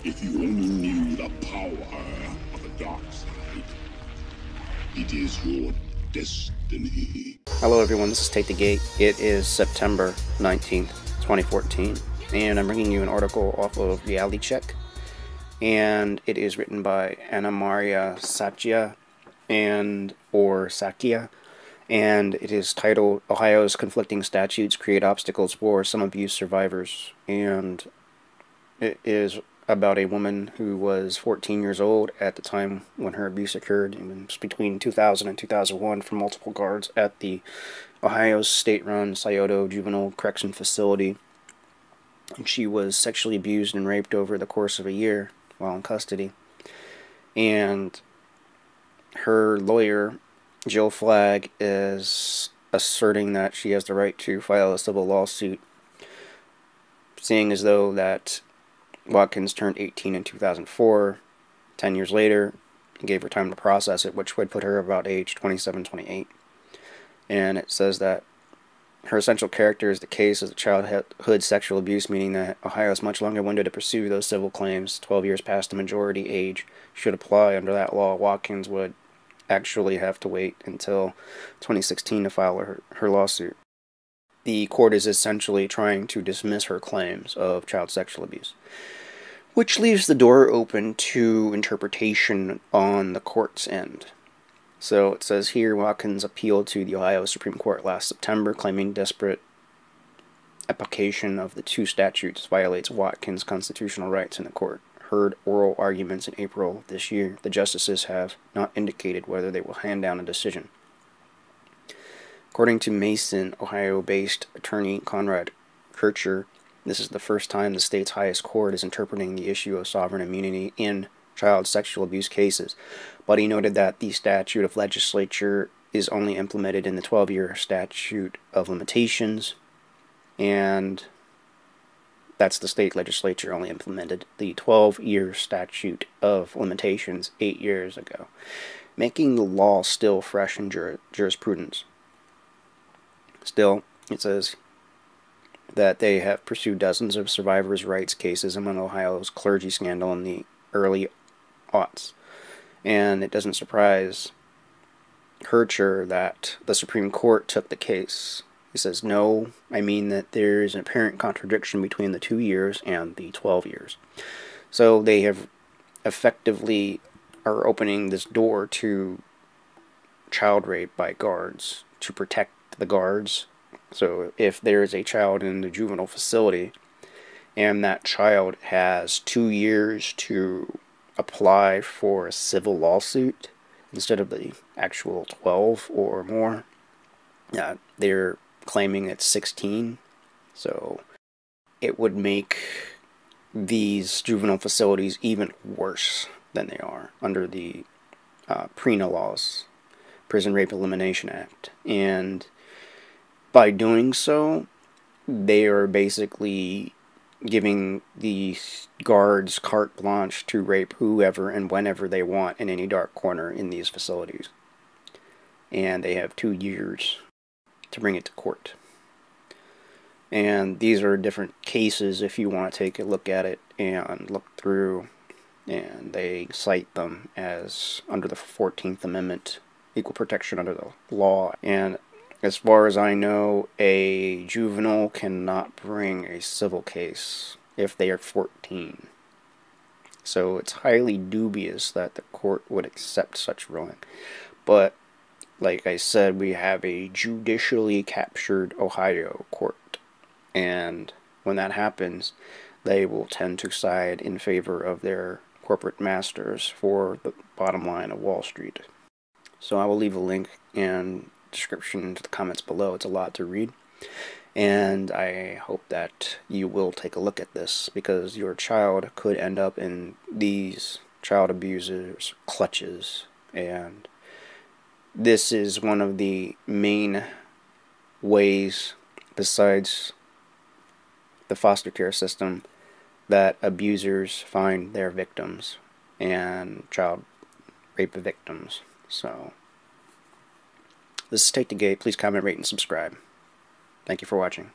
If you only knew the power of the dark side, it is your destiny. Hello everyone, this is Take the Gate. It is September 19th, 2014, and I'm bringing you an article off of Reality Check, and it is written by Anna Maria Satya or Sakia, and it is titled Ohio's Conflicting Statutes Create Obstacles for Some Abuse Survivors, and it is about a woman who was 14 years old at the time when her abuse occurred. It was between 2000 and 2001 from multiple guards at the Ohio state-run Scioto Juvenile Correction Facility. And she was sexually abused and raped over the course of a year while in custody. And her lawyer, Jill Flagg, is asserting that she has the right to file a civil lawsuit, seeing as though that Watkins turned 18 in 2004. 10 years later, it gave her time to process it, which would put her about age 27, 28. And it says that her essential character is the case as a childhood sexual abuse, meaning that Ohio's much longer window to pursue those civil claims, 12 years past the majority age, should apply. Under that law, Watkins would actually have to wait until 2016 to file her lawsuit. The court is essentially trying to dismiss her claims of child sexual abuse, which leaves the door open to interpretation on the court's end. So it says here, Watkins appealed to the Ohio Supreme Court last September, claiming disparate application of the two statutes violates Watkins' constitutional rights, and the court heard oral arguments in April this year. The justices have not indicated whether they will hand down a decision. According to Mason, Ohio-based attorney Conrad Kircher, this is the first time the state's highest court is interpreting the issue of sovereign immunity in child sexual abuse cases, but he noted that the statute of legislature is only implemented in the 12-year statute of limitations, and that's the state legislature only implemented the 12-year statute of limitations 8 years ago, making the law still fresh in jurisprudence. Still, it says that they have pursued dozens of survivors' rights cases among Ohio's clergy scandal in the early aughts. And it doesn't surprise Kircher that the Supreme Court took the case. He says, no, I mean that there is an apparent contradiction between the 2 years and the 12 years. So they have effectively are opening this door to child rape by guards to protect the guards. So if there is a child in the juvenile facility and that child has 2 years to apply for a civil lawsuit instead of the actual 12 or more, they're claiming it's 16. So it would make these juvenile facilities even worse than they are under the PRENA laws, Prison Rape Elimination Act. And by doing so, they are basically giving the guards carte blanche to rape whoever and whenever they want in any dark corner in these facilities. And they have 2 years to bring it to court. And these are different cases if you want to take a look at it and look through, and they cite them as under the 14th Amendment, equal protection under the law. And as far as I know, a juvenile cannot bring a civil case if they are 14. So it's highly dubious that the court would accept such ruling. But, like I said, we have a judicially captured Ohio court. And when that happens, they will tend to side in favor of their corporate masters for the bottom line of Wall Street. So I will leave a link and description into the comments below. It's a lot to read, and I hope that you will take a look at this, because your child could end up in these child abusers' clutches, and this is one of the main ways, besides the foster care system, that abusers find their victims and child rape victims. So this is Take the Gate. Please comment, rate, and subscribe. Thank you for watching.